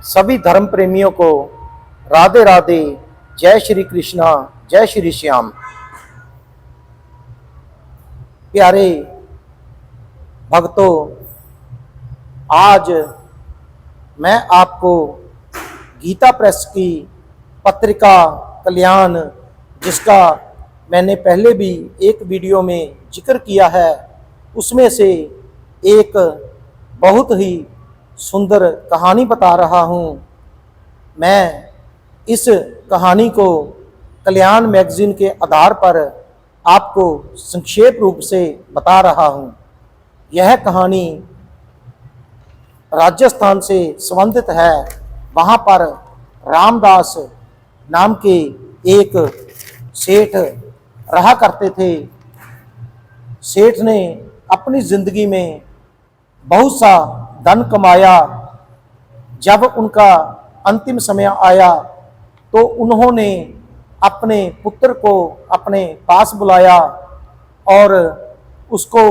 सभी धर्म प्रेमियों को राधे राधे। जय श्री कृष्णा, जय श्री श्याम। प्यारे भक्तों, आज मैं आपको गीता प्रेस की पत्रिका कल्याण, जिसका मैंने पहले भी एक वीडियो में जिक्र किया है, उसमें से एक बहुत ही सुंदर कहानी बता रहा हूँ। मैं इस कहानी को कल्याण मैगजीन के आधार पर आपको संक्षेप रूप से बता रहा हूँ। यह कहानी राजस्थान से संबंधित है। वहाँ पर रामदास नाम के एक सेठ रहा करते थे। सेठ ने अपनी जिंदगी में बहुत सा धन कमाया। जब उनका अंतिम समय आया तो उन्होंने अपने पुत्र को अपने पास बुलाया और उसको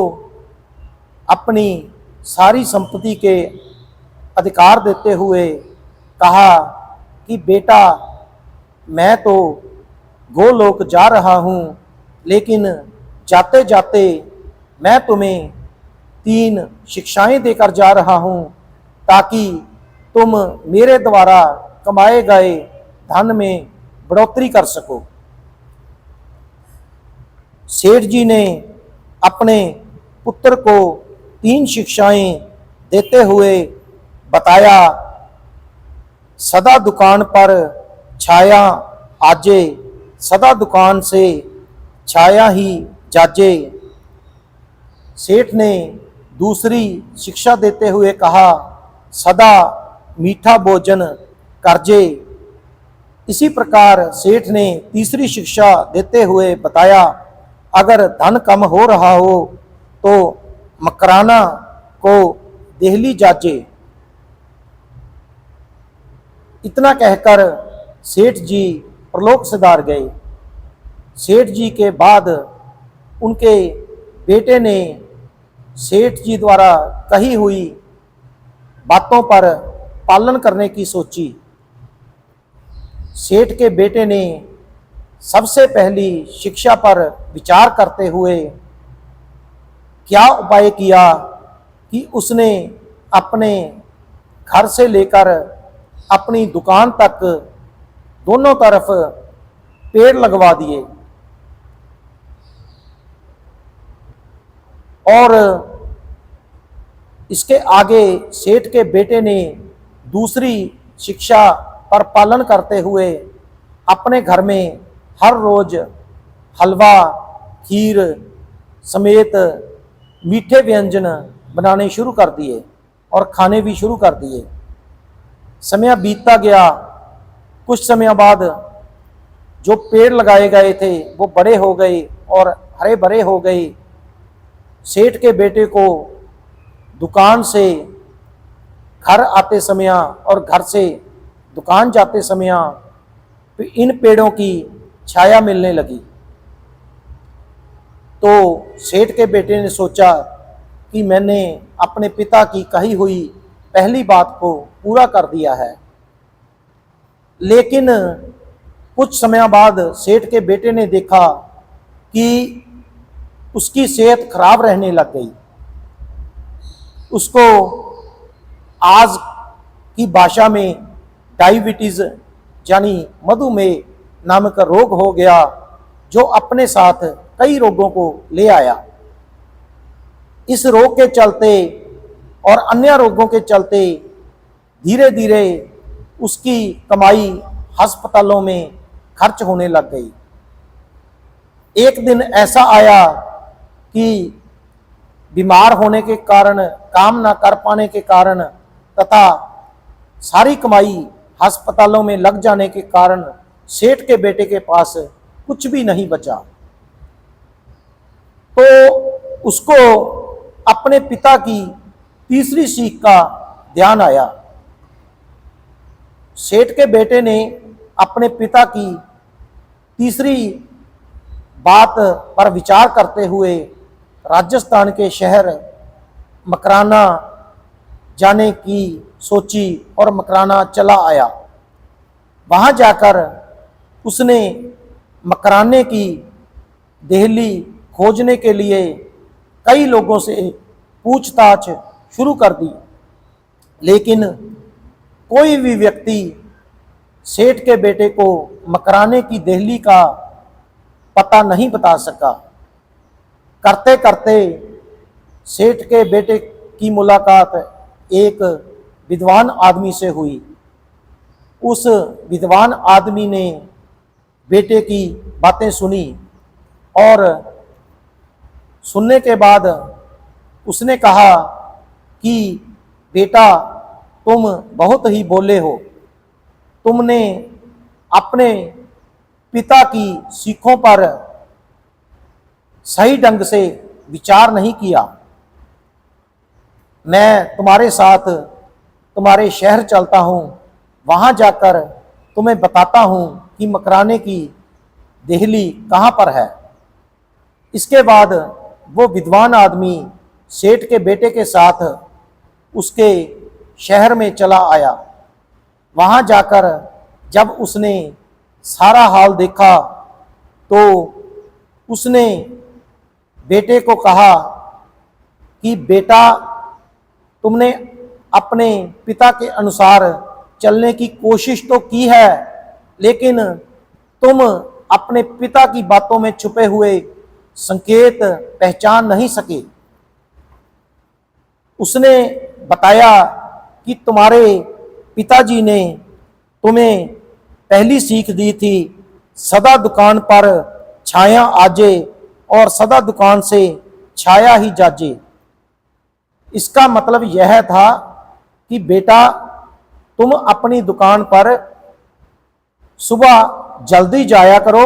अपनी सारी संपत्ति के अधिकार देते हुए कहा कि बेटा, मैं तो गोलोक जा रहा हूँ, लेकिन जाते जाते मैं तुम्हें 3 शिक्षाएं देकर जा रहा हूँ ताकि तुम मेरे द्वारा कमाए गए धन में बढ़ोतरी कर सको। सेठ जी ने अपने पुत्र को 3 शिक्षाएं देते हुए बताया, सदा दुकान पर छाया आजे, सदा दुकान से छाया ही जाजे। सेठ ने दूसरी शिक्षा देते हुए कहा, सदा मीठा भोजन करजे। इसी प्रकार सेठ ने तीसरी शिक्षा देते हुए बताया, अगर धन कम हो रहा हो तो मकराना को देहली जाजे। इतना कहकर सेठ जी परलोक सिधार गए। सेठ जी के बाद उनके बेटे ने सेठ जी द्वारा कही हुई बातों पर पालन करने की सोची। सेठ के बेटे ने सबसे पहली शिक्षा पर विचार करते हुए क्या उपाय किया कि उसने अपने घर से लेकर अपनी दुकान तक दोनों तरफ पेड़ लगवा दिए और इसके आगे सेठ के बेटे ने दूसरी शिक्षा पर पालन करते हुए अपने घर में हर रोज हलवा, खीर समेत मीठे व्यंजन बनाने शुरू कर दिए और खाने भी शुरू कर दिए। समय बीतता गया। कुछ समय बाद जो पेड़ लगाए गए थे वो बड़े हो गए और हरे भरे हो गए। सेठ के बेटे को दुकान से घर आते समय और घर से दुकान जाते समय इन पेड़ों की छाया मिलने लगी। तो सेठ के बेटे ने सोचा कि मैंने अपने पिता की कही हुई पहली बात को पूरा कर दिया है। लेकिन कुछ समय बाद सेठ के बेटे ने देखा कि उसकी सेहत खराब रहने लग गई। उसको आज की भाषा में डायबिटीज यानी मधुमेह नामक रोग हो गया, जो अपने साथ कई रोगों को ले आया। इस रोग के चलते और अन्य रोगों के चलते धीरे धीरे उसकी कमाई अस्पतालों में खर्च होने लग गई। एक दिन ऐसा आया कि बीमार होने के कारण, काम ना कर पाने के कारण तथा सारी कमाई अस्पतालों में लग जाने के कारण सेठ के बेटे के पास कुछ भी नहीं बचा। तो उसको अपने पिता की तीसरी सीख का ध्यान आया। सेठ के बेटे ने अपने पिता की तीसरी बात पर विचार करते हुए राजस्थान के शहर मकराना जाने की सोची और मकराना चला आया। वहाँ जाकर उसने मकराने की देहली खोजने के लिए कई लोगों से पूछताछ शुरू कर दी, लेकिन कोई भी व्यक्ति सेठ के बेटे को मकराने की देहली का पता नहीं बता सका। करते करते सेठ के बेटे की मुलाकात एक विद्वान आदमी से हुई। उस विद्वान आदमी ने बेटे की बातें सुनी और सुनने के बाद उसने कहा कि बेटा, तुम बहुत ही भोले हो। तुमने अपने पिता की सीखों पर सही ढंग से विचार नहीं किया। मैं तुम्हारे साथ तुम्हारे शहर चलता हूँ, वहाँ जाकर तुम्हें बताता हूँ कि मकराने की देहली कहाँ पर है। इसके बाद वो विद्वान आदमी सेठ के बेटे के साथ उसके शहर में चला आया। वहाँ जाकर जब उसने सारा हाल देखा तो उसने बेटे को कहा कि बेटा, तुमने अपने पिता के अनुसार चलने की कोशिश तो की है, लेकिन तुम अपने पिता की बातों में छुपे हुए संकेत पहचान नहीं सके। उसने बताया कि तुम्हारे पिताजी ने तुम्हें पहली सीख दी थी, सदा दुकान पर छाया आजे और सदा दुकान से छाया ही जाजे। इसका मतलब यह था कि बेटा, तुम अपनी दुकान पर सुबह जल्दी जाया करो,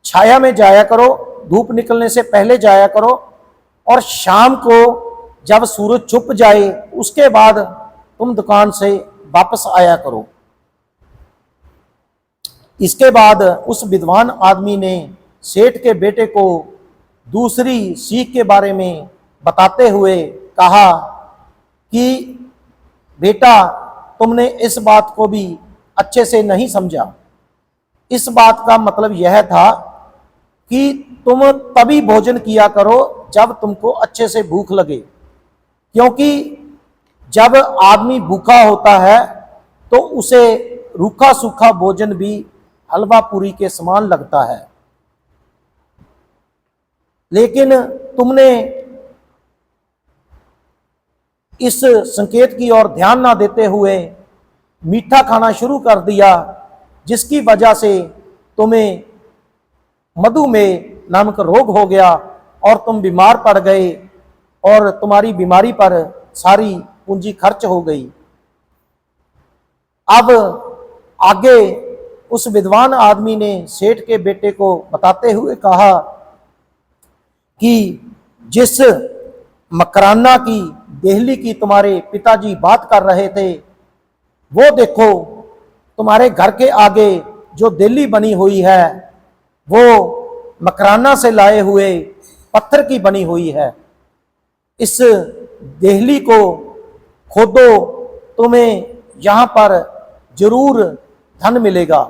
छाया में जाया करो, धूप निकलने से पहले जाया करो, और शाम को जब सूरज छुप जाए उसके बाद तुम दुकान से वापस आया करो। इसके बाद उस विद्वान आदमी ने सेठ के बेटे को दूसरी सीख के बारे में बताते हुए कहा कि बेटा, तुमने इस बात को भी अच्छे से नहीं समझा। इस बात का मतलब यह था कि तुम तभी भोजन किया करो जब तुमको अच्छे से भूख लगे, क्योंकि जब आदमी भूखा होता है तो उसे रूखा सूखा भोजन भी हलवा पूरी के समान लगता है। लेकिन तुमने इस संकेत की ओर ध्यान ना देते हुए मीठा खाना शुरू कर दिया, जिसकी वजह से तुम्हें मधुमेह नामक रोग हो गया और तुम बीमार पड़ गए और तुम्हारी बीमारी पर सारी पूंजी खर्च हो गई। अब आगे उस विद्वान आदमी ने सेठ के बेटे को बताते हुए कहा कि जिस मकराना की देहली की तुम्हारे पिताजी बात कर रहे थे, वो देखो तुम्हारे घर के आगे जो देहली बनी हुई है वो मकराना से लाए हुए पत्थर की बनी हुई है। इस देहली को खोदो, तुम्हें यहाँ पर जरूर धन मिलेगा।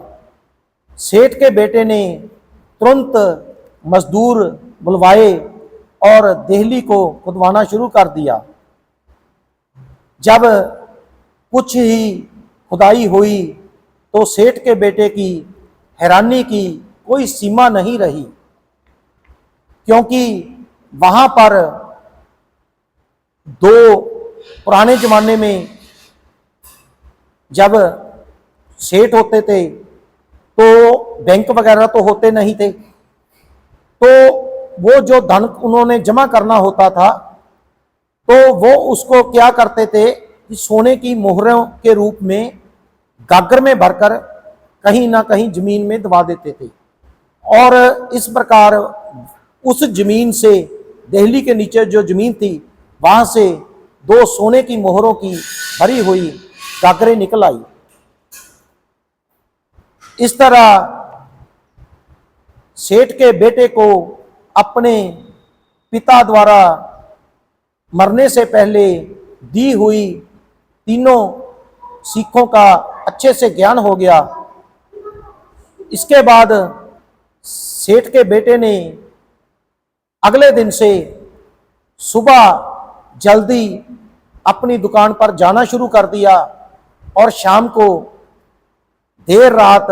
सेठ के बेटे ने तुरंत मजदूर बुलवाए और देहली को खुदवाना शुरू कर दिया। जब कुछ ही खुदाई हुई तो सेठ के बेटे की हैरानी की कोई सीमा नहीं रही, क्योंकि वहां पर दो पुराने जमाने में जब सेठ होते थे तो बैंक वगैरह तो होते नहीं थे, तो वो जो धन उन्होंने जमा करना होता था तो वो उसको क्या करते थे कि सोने की मोहरों के रूप में गागर में भरकर कहीं ना कहीं जमीन में दबा देते थे, और इस प्रकार उस जमीन से देहली के नीचे जो जमीन थी वहां से दो सोने की मोहरों की भरी हुई गागरें निकल आई। इस तरह सेठ के बेटे को अपने पिता द्वारा मरने से पहले दी हुई तीनों सीखों का अच्छे से ज्ञान हो गया। इसके बाद सेठ के बेटे ने अगले दिन से सुबह जल्दी अपनी दुकान पर जाना शुरू कर दिया और शाम को देर रात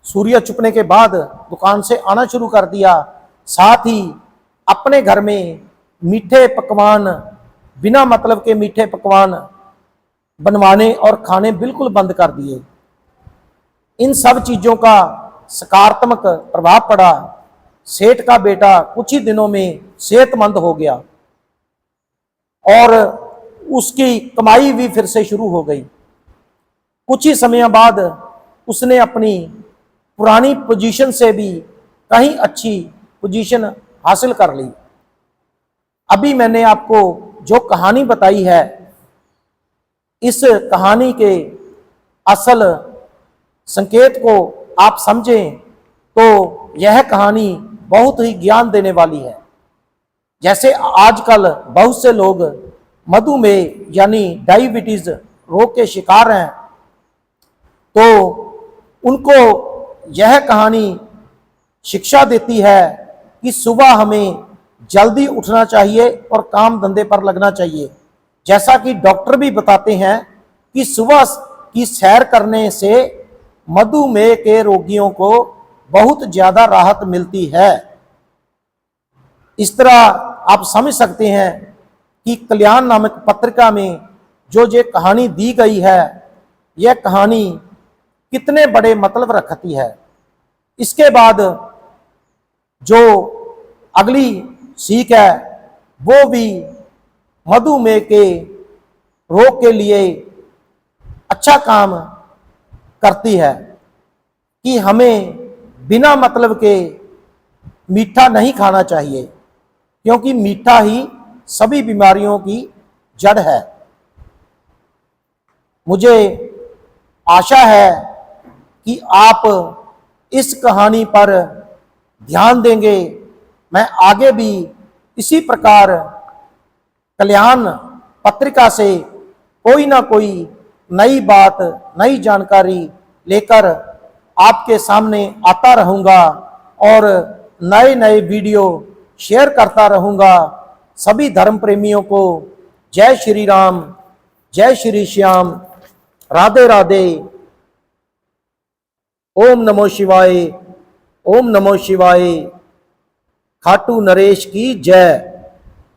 सूर्य छुपने के बाद दुकान से आना शुरू कर दिया। साथ ही अपने घर में मीठे पकवान, बिना मतलब के मीठे पकवान बनवाने और खाने बिल्कुल बंद कर दिए। इन सब चीज़ों का सकारात्मक प्रभाव पड़ा। सेठ का बेटा कुछ ही दिनों में सेहतमंद हो गया और उसकी कमाई भी फिर से शुरू हो गई। कुछ ही समय बाद उसने अपनी पुरानी पोजीशन से भी कहीं अच्छी पोजीशन हासिल कर ली। अभी मैंने आपको जो कहानी बताई है, इस कहानी के असल संकेत को आप समझें तो यह कहानी बहुत ही ज्ञान देने वाली है। जैसे आजकल बहुत से लोग मधुमेह यानी डायबिटीज रोग के शिकार हैं, तो उनको यह कहानी शिक्षा देती है कि सुबह हमें जल्दी उठना चाहिए और काम धंधे पर लगना चाहिए। जैसा कि डॉक्टर भी बताते हैं कि सुबह की सैर करने से मधुमेह के रोगियों को बहुत ज्यादा राहत मिलती है। इस तरह आप समझ सकते हैं कि कल्याण नामक पत्रिका में जो ये कहानी दी गई है, यह कहानी कितने बड़े मतलब रखती है। इसके बाद जो अगली सीख है वो भी मधुमेह के रोग के लिए अच्छा काम करती है कि हमें बिना मतलब के मीठा नहीं खाना चाहिए, क्योंकि मीठा ही सभी बीमारियों की जड़ है। मुझे आशा है कि आप इस कहानी पर ध्यान देंगे। मैं आगे भी इसी प्रकार कल्याण पत्रिका से कोई ना कोई नई बात, नई जानकारी लेकर आपके सामने आता रहूँगा और नए नए वीडियो शेयर करता रहूँगा। सभी धर्म प्रेमियों को जय श्री राम, जय श्री श्याम, राधे राधे। ओम नमो शिवाय, ओम नमो शिवाय। खाटू नरेश की जय।